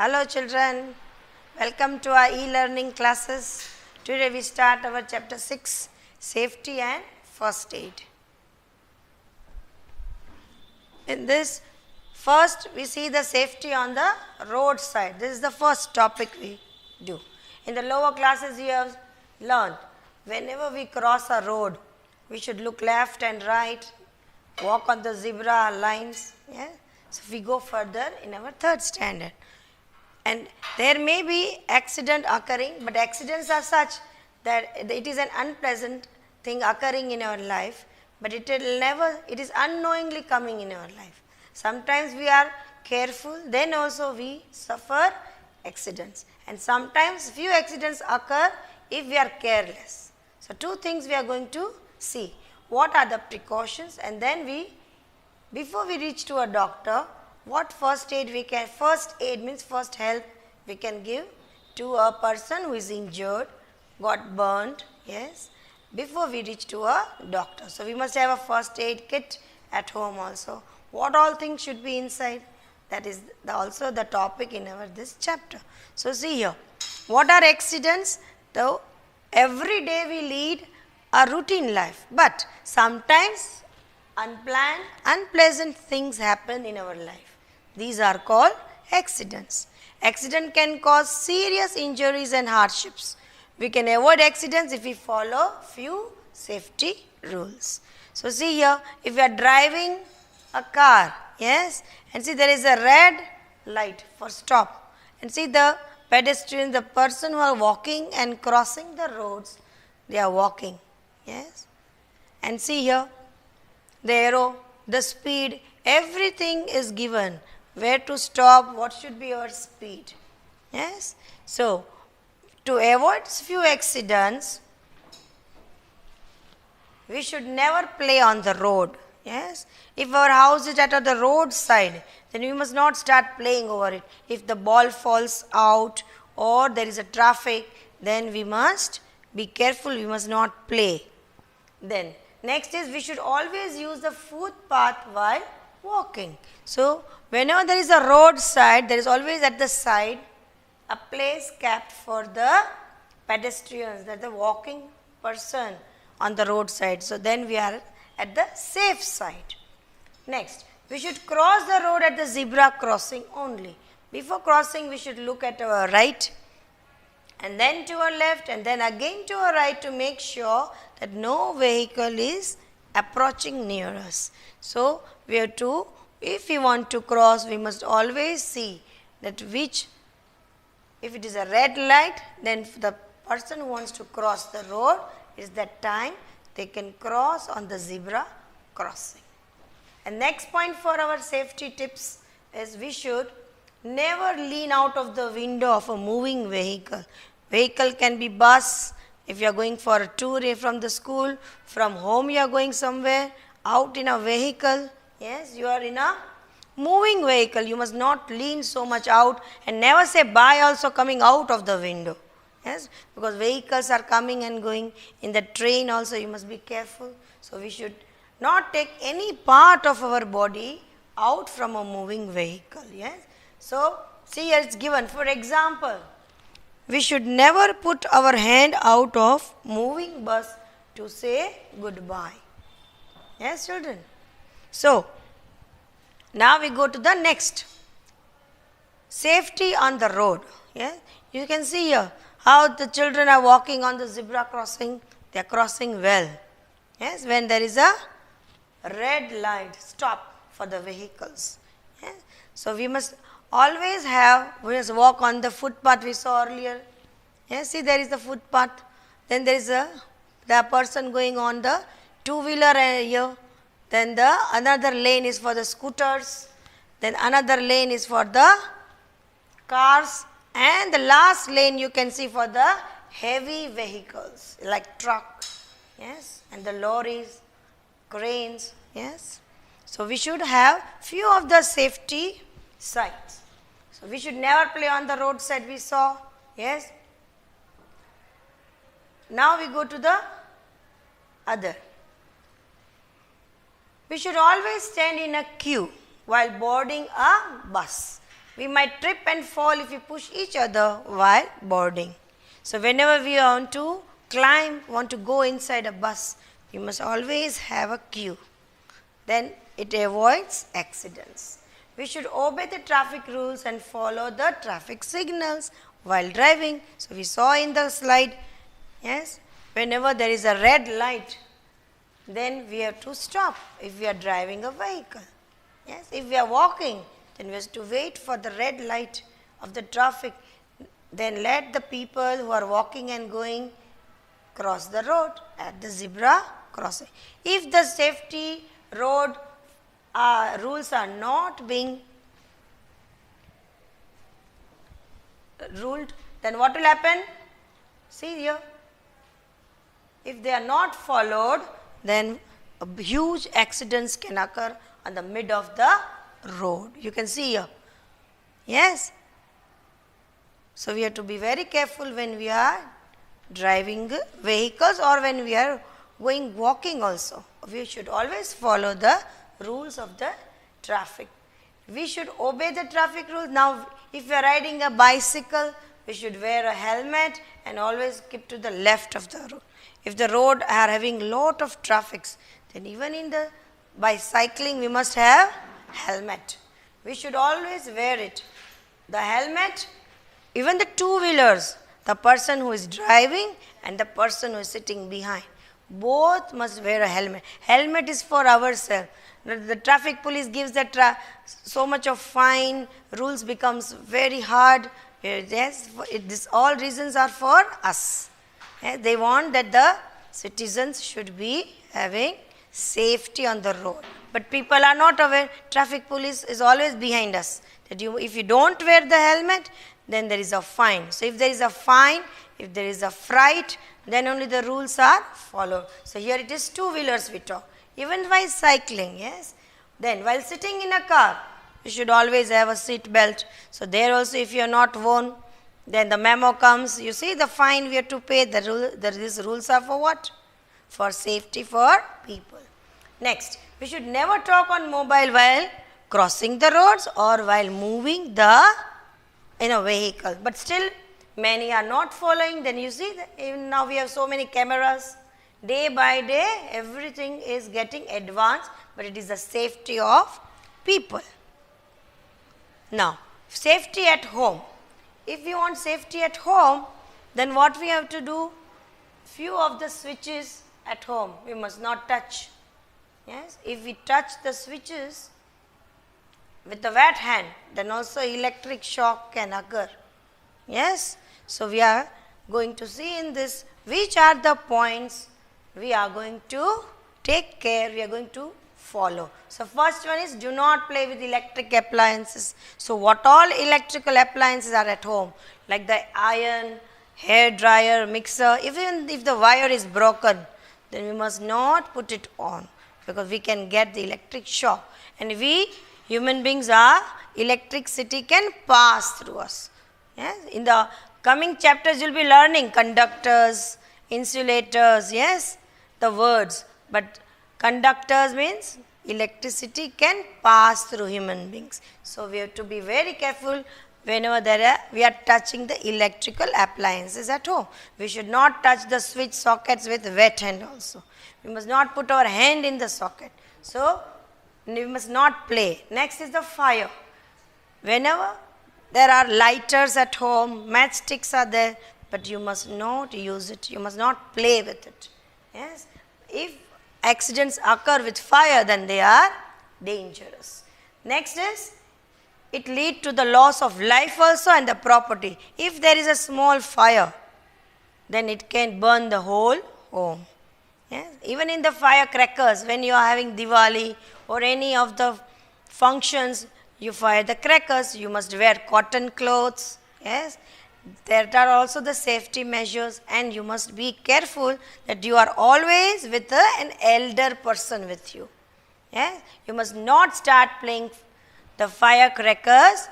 Hello children, welcome to our e-learning classes. Today we start our chapter 6, Safety and First Aid. In this, first we see the safety on the roadside. This is the first topic we do. In the lower classes you have learned, whenever we cross a road, we should look left and right, walk on the zebra lines. Yeah? So we go further in our third standard. And there may be accident occurring, but accidents are such that it is an unpleasant thing occurring in our life, but it is unknowingly coming in our life. Sometimes we are careful, then also we suffer accidents. And sometimes few accidents occur if we are careless. So two things we are going to see. What are the precautions, and then before we reach to a doctor, what first aid means first help we can give to a person who is injured, got burned, yes, before we reach to a doctor. So we must have a first aid kit at home also. What all things should be inside? That is also the topic in this chapter. So see here, what are accidents? Though every day we lead a routine life, but sometimes unplanned, unpleasant things happen in our life. These are called accidents. Accident can cause serious injuries and hardships. We can avoid accidents if we follow few safety rules. So see here, if you are driving a car, yes, and see there is a red light for stop, and see the pedestrians, the person who are walking and crossing the roads, they are walking, yes, and see here the arrow, the speed, everything is given. Where to stop, what should be our speed, yes. So to avoid few accidents, we should never play on the road, yes. If our house is at the roadside, then we must not start playing over it. If the ball falls out or there is a traffic, then we must be careful, we must not play. Then next is we should always use the footpath while walking. So whenever there is a roadside, there is always at the side a place kept for the pedestrians, that the walking person on the roadside. So then we are at the safe side. Next, we should cross the road at the zebra crossing only. Before crossing, we should look at our right, and then to our left, and then again to our right, to make sure that no vehicle is approaching near us. So we have to, if we want to cross, we must always see that if it is a red light, then the person who wants to cross the road, is that time they can cross on the zebra crossing. And next point for our safety tips is we should never lean out of the window of a moving vehicle. Vehicle can be bus, if you are going for a tour from the school, from home you are going somewhere, out in a vehicle, yes, you are in a moving vehicle, you must not lean so much out, and never say bye also coming out of the window, yes, because vehicles are coming and going. In the train also you must be careful. So we should not take any part of our body out from a moving vehicle, yes. So see here it's given, for example, we should never put our hand out of moving bus to say goodbye. Yes, children. So now we go to the next. Safety on the road. Yeah? You can see here how the children are walking on the zebra crossing. They are crossing well. Yes, when there is a red light, stop for the vehicles. Yeah? So we must always we must walk on the footpath we saw earlier. Yes, see there is the footpath. Then there is the person going on the two-wheeler here. Then another lane is for the scooters. Then another lane is for the cars. And the last lane you can see for the heavy vehicles like truck, yes, and the lorries, cranes, yes. So we should have few of the safety signs. So we should never play on the roadside we saw, yes. Now we go to the other. We should always stand in a queue while boarding a bus. we might trip and fall if we push each other while boarding. So whenever we want to climb, want to go inside a bus, we must always have a queue. Then it avoids accidents. We should obey the traffic rules and follow the traffic signals while driving. So we saw in the slide, yes, whenever there is a red light, then we have to stop if we are driving a vehicle. Yes, if we are walking, then we have to wait for the red light of the traffic. Then let the people who are walking and going cross the road at the zebra crossing. If the safety road rules are not being ruled, then what will happen? See here. If they are not followed, then huge accidents can occur on the mid of the road. You can see here. Yes. So we have to be very careful when we are driving vehicles or when we are going walking also. We should always follow the rules of the traffic. We should obey the traffic rules. Now, if we are riding a bicycle, we should wear a helmet and always keep to the left of the road. If the road are having lot of traffics, then even in the by cycling we must have helmet. We should always wear it. The helmet, even the two-wheelers, the person who is driving and the person who is sitting behind, both must wear a helmet. Helmet is for ourselves. The traffic police gives the so much of fine, rules becomes very hard. Yes, this all reasons are for us. Yes, they want that the citizens should be having safety on the road. But people are not aware. Traffic police is always behind us. That if you don't wear the helmet, then there is a fine. So if there is a fine, if there is a fright, then only the rules are followed. So here it is two-wheelers we talk. Even while cycling, yes. Then while sitting in a car, you should always have a seat belt. So there also if you are not worn, then the memo comes. You see the fine we have to pay. These rules are for what? For safety for people. Next, we should never talk on mobile while crossing the roads or while moving in a vehicle. But still, many are not following. Then you see, even now we have so many cameras. Day by day, everything is getting advanced, but it is the safety of people. Now, safety at home. If we want safety at home, then what we have to do? Few of the switches at home we must not touch. Yes, if we touch the switches with the wet hand, then also electric shock can occur. Yes, so we are going to see in this which are the points we are going to take care, we are going to follow. So first one is do not play with electric appliances. So what all electrical appliances are at home, like the iron, hair dryer, mixer, even if the wire is broken, then we must not put it on, because we can get the electric shock. And we human beings are, electricity can pass through us. Yes? In the coming chapters you will be learning conductors, insulators, yes, the words. But conductors means electricity can pass through human beings. So we have to be very careful whenever we are touching the electrical appliances at home. We should not touch the switch sockets with wet hand also. We must not put our hand in the socket. So we must not play. Next is the fire. Whenever there are lighters at home, matchsticks are there, but you must not use it. You must not play with it. Yes. If accidents occur with fire, then they are dangerous. Next is, it leads to the loss of life also and the property. If there is a small fire, then it can burn the whole home. Yes? Even in the firecrackers, when you are having Diwali or any of the functions, you fire the crackers, you must wear cotton clothes. Yes? There are also the safety measures, and you must be careful that you are always with an elder person with you. Yes? You must not start playing the firecrackers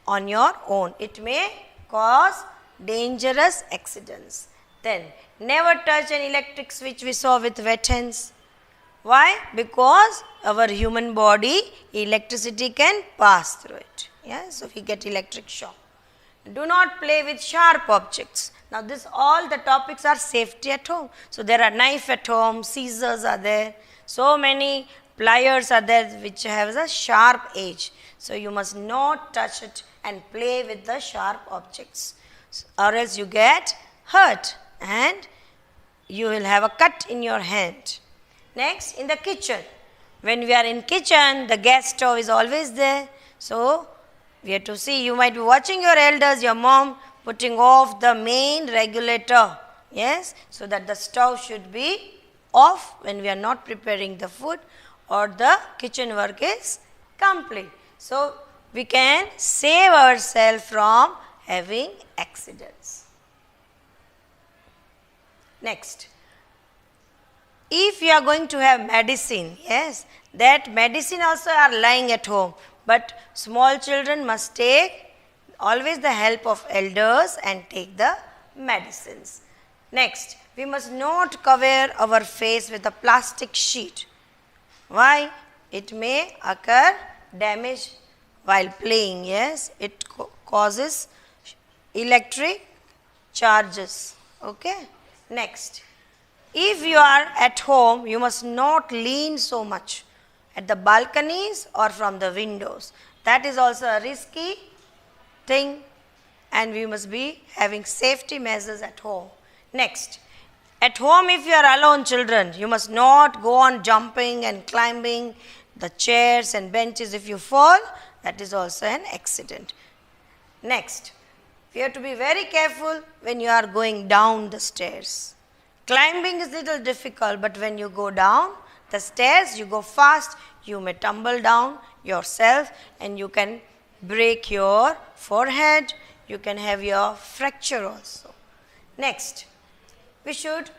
on your own. It may cause dangerous accidents. Then, never touch an electric switch we saw with wet hands. Why? Because our human body, electricity can pass through it. Yes, so we get electric shock. Do not play with sharp objects. Now this all the topics are safety at home. So there are knife at home, scissors are there, so many pliers are there which have a sharp edge. So you must not touch it and play with the sharp objects, or else you get hurt and you will have a cut in your hand. Next, in the kitchen. When we are in kitchen, the gas stove is always there. So we have to see, you might be watching your elders, your mom putting off the main regulator. Yes, so that the stove should be off when we are not preparing the food or the kitchen work is complete. So we can save ourselves from having accidents. Next, if you are going to have medicine, yes, that medicine also are lying at home, but small children must take always the help of elders and take the medicines. Next, we must not cover our face with a plastic sheet. Why? It may occur damage while playing, yes, it causes electric charges. Okay. Next, if you are at home, you must not lean so much at the balconies or from the windows. That is also a risky thing, and we must be having safety measures at home. Next, at home, if you are alone, children, you must not go on jumping and climbing the chairs and benches. If you fall, that is also an accident. Next, you have to be very careful when you are going down the stairs. Climbing is a little difficult, but when you go down the stairs, you go fast, you may tumble down yourself and you can break your forehead, you can have your fracture also. Next, we should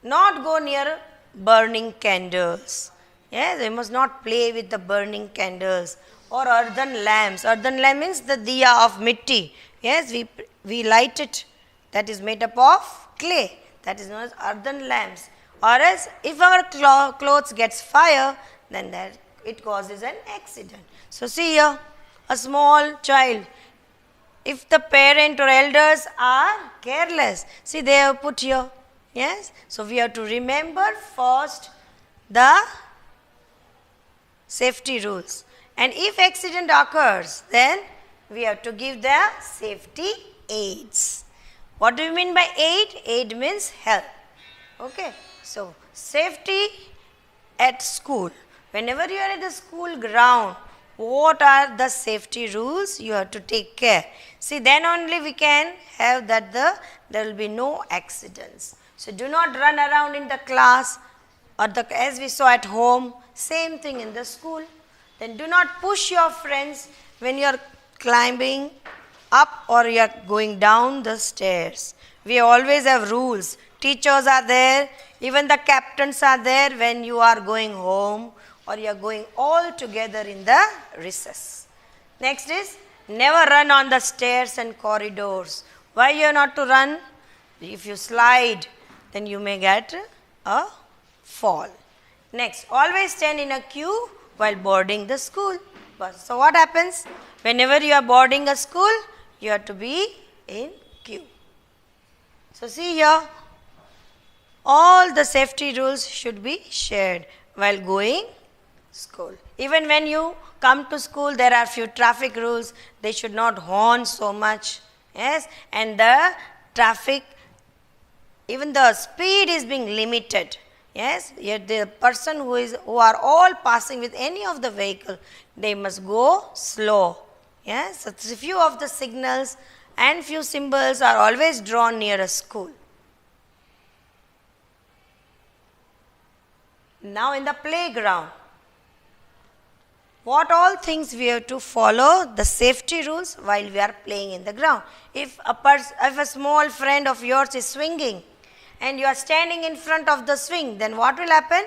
not go near burning candles. Yes, we must not play with the burning candles or earthen lamps. Earthen lamp means the diya of mitti. Yes, we light it. That is made up of clay. That is known as earthen lamps. Or else, if our clothes gets fire, then that it causes an accident. So see here, a small child. If the parent or elders are careless, see they have put here. Yes, so we have to remember first the safety rules. And if accident occurs, then we have to give the safety aids. What do you mean by aid? Aid means help. Okay. So, safety at school. Whenever you are at the school ground, what are the safety rules? You have to take care. See, then only we can have that there will be no accidents. So, do not run around in the class or as we saw at home, same thing in the school. Then do not push your friends when you are climbing up or you are going down the stairs. We always have rules. Teachers are there, even the captains are there when you are going home or you are going all together in the recess. Next is, never run on the stairs and corridors. Why you are not to run? If you slide, then you may get a fall. Next, always stand in a queue while boarding the school bus. So what happens? Whenever you are boarding a school, you have to be in queue. So see here, all the safety rules should be shared while going school. Even when you come to school, there are few traffic rules. They should not horn so much. Yes, and the traffic, even the speed is being limited. Yes, yet the person who are all passing with any of the vehicle, they must go slow. Yes, so few of the signals and few symbols are always drawn near a school. Now in the playground, what all things we have to follow the safety rules while we are playing in the ground. If a small friend of yours is swinging and you are standing in front of the swing, then what will happen?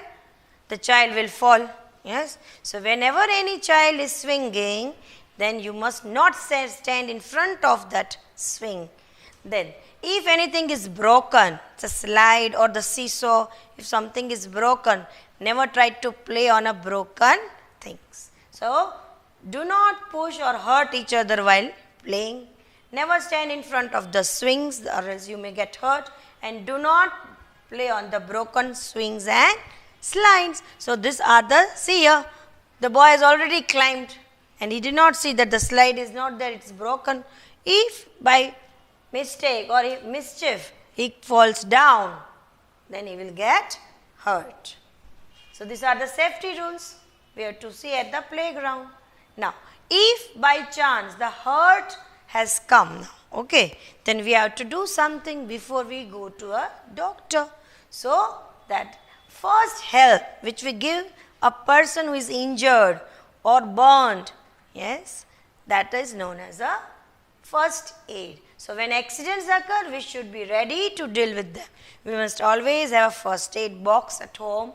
The child will fall. Yes. So whenever any child is swinging, then you must not stand in front of that swing. Then if anything is broken, the slide or the seesaw, if something is broken, never try to play on a broken things. So Do not push or hurt each other while playing. Never stand in front of the swings or else you may get hurt. And do not play on the broken swings and slides. So these are see here, the boy has already climbed and he did not see that the slide is not there, it's broken. If by mistake or mischief he falls down, then he will get hurt. So these are the safety rules we have to see at the playground. Now, if by chance the hurt has come now, okay, then we have to do something before we go to a doctor. So that first help which we give a person who is injured or burned, yes, that is known as a first aid. So when accidents occur, we should be ready to deal with them. We must always have a first aid box at home.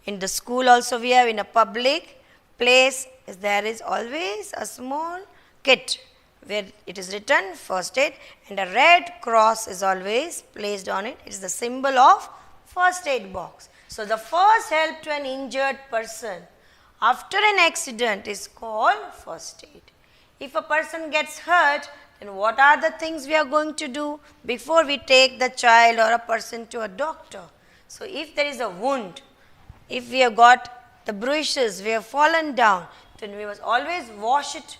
In the school also we have, in a public place there is always a small kit where it is written first aid and a red cross is always placed on it. It is the symbol of first aid box. So the first help to an injured person after an accident is called first aid. If a person gets hurt, then what are the things we are going to do before we take the child or a person to a doctor? So if there is a wound, if we have got the bruises, we have fallen down, then we must always wash it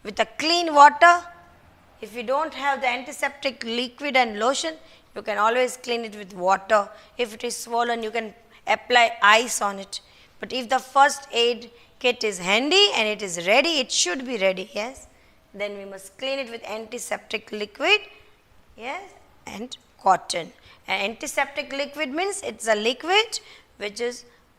with a clean water. If you don't have the antiseptic liquid and lotion, you can always clean it with water. If it is swollen, you can apply ice on it. But if the first aid kit is handy and it is ready, it should be ready, yes, then we must clean it with antiseptic liquid, yes, and cotton. And antiseptic liquid means it's a liquid which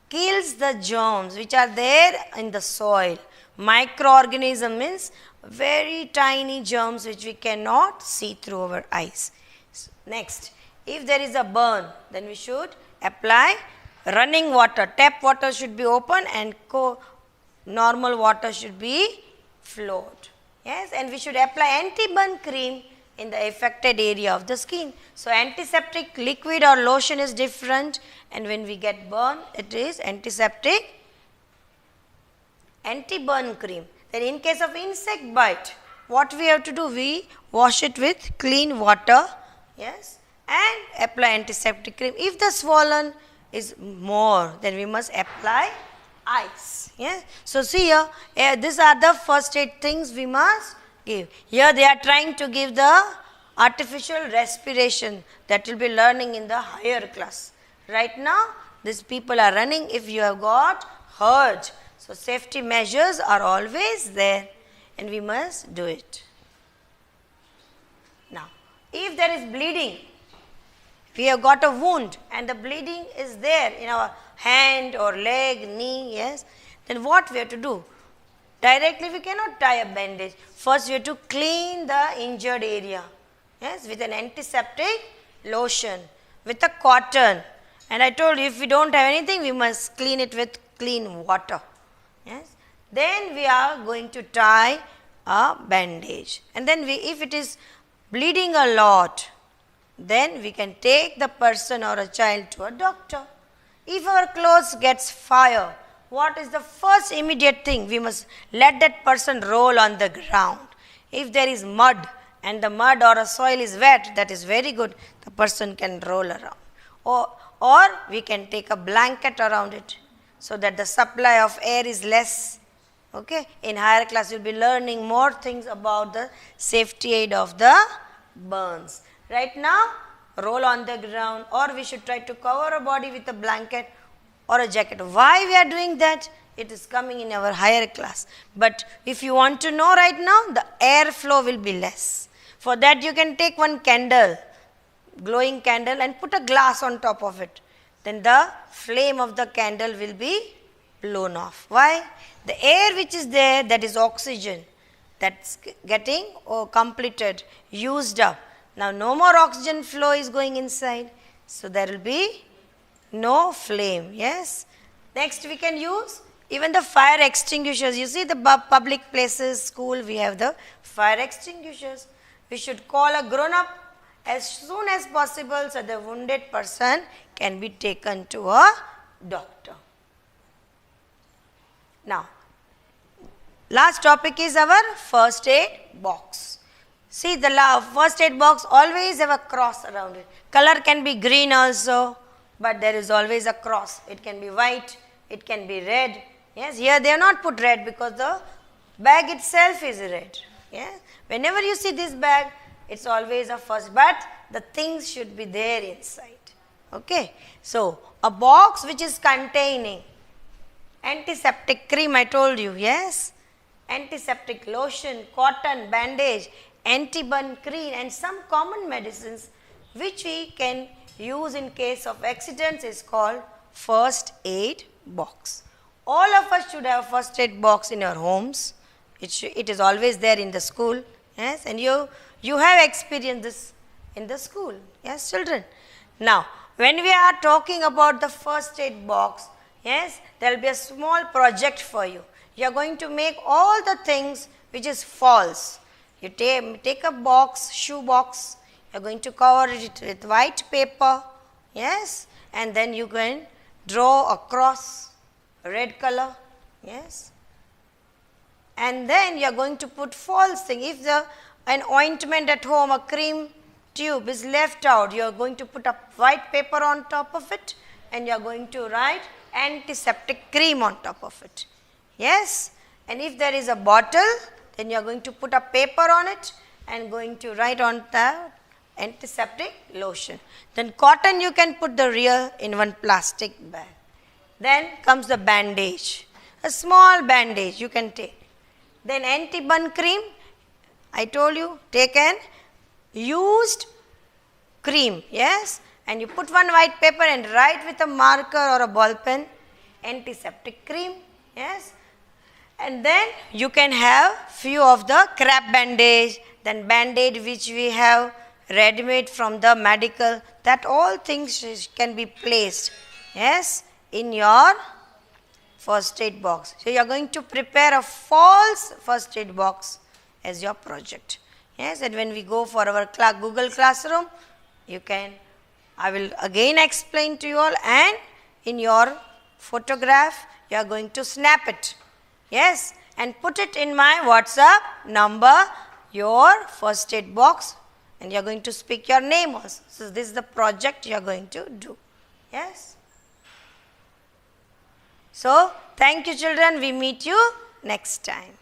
kills the germs which are there in the soil. Microorganism means very tiny germs which we cannot see through our eyes. Next, if there is a burn, then we should apply running water. Tap water should be open and normal water should be flowed. Yes, and we should apply anti-burn cream in the affected area of the skin. So antiseptic liquid or lotion is different, and when we get burn, it is antiseptic anti-burn cream. Then in case of insect bite, what we have to do? We wash it with clean water, yes, and apply antiseptic cream. If the swollen is more, then we must apply ice. Yeah. So see here, these are the first aid things we must give. Here they are trying to give the artificial respiration that will be learning in the higher class. Right now, these people are running. If you have got hurt, so safety measures are always there and we must do it. Now, if there is bleeding, we have got a wound and the bleeding is there in our hand or leg, knee, yes, then what we have to do? Directly we cannot tie a bandage. First we have to clean the injured area, yes, with an antiseptic lotion, with a cotton. And I told you, if we don't have anything, we must clean it with clean water. Yes. Then we are going to tie a bandage. And then if it is bleeding a lot, then we can take the person or a child to a doctor. If our clothes gets fire, what is the first immediate thing? We must let that person roll on the ground. If there is mud and the mud or a soil is wet, that is very good. The person can roll around. Or we can take a blanket around it so that the supply of air is less. Okay. In higher class, you will be learning more things about the safety aid of the burns. Right now, roll on the ground, or we should try to cover our body with a blanket or a jacket. Why we are doing that? It is coming in our higher class. But if you want to know right now, the air flow will be less. For that you can take one candle, glowing candle, and put a glass on top of it. Then the flame of the candle will be blown off. Why? The air which is there, that is oxygen, that's getting completed, used up. Now no more oxygen flow is going inside, so there will be no flame. Yes. Next we can use even the fire extinguishers. You see the public places, school, we have the fire extinguishers. We should call a grown-up as soon as possible so the wounded person can be taken to a doctor. Now, last topic is our first aid box. See, the first aid box always have a cross around it. Color can be green also, but there is always a cross. It can be white, it can be red. Yes, here they have not put red because the bag itself is red. Yeah, whenever you see this bag, it's always a first, but the things should be there inside. Okay, so a box which is containing antiseptic cream, I told you, yes, antiseptic lotion, cotton, bandage, anti-burn cream, and some common medicines which we can use in case of accidents is called first aid box. All of us should have a first aid box in our homes. It is always there in the school, yes, and you have experienced this in the school, yes, children. Now, when we are talking about the first aid box, yes, there will be a small project for you. You are going to make all the things which is false. You take a box, shoe box, you are going to cover it with white paper, yes, and then you can draw a cross, red color, yes, and then you are going to put false thing. If an ointment at home, a cream tube is left out, you are going to put a white paper on top of it, and you are going to write antiseptic cream on top of it. Yes, and if there is a bottle, then you are going to put a paper on it and going to write on the antiseptic lotion. Then cotton, you can put the real in one plastic bag. Then comes the bandage, a small bandage you can take. Then anti-burn cream, I told you, take an used cream, yes, and you put one white paper and write with a marker or a ball pen antiseptic cream, yes, and then you can have few of the crab bandage, then bandage which we have ready-made from the medical, that all things can be placed, yes, in your first aid box. So you are going to prepare a false first aid box as your project. Yes, and when we go for our Google Classroom, I will again explain to you all, and in your photograph, you are going to snap it. Yes, and put it in my WhatsApp number, your first aid box, and you are going to speak your name also. So this is the project you are going to do. Yes. So, thank you children, we meet you next time.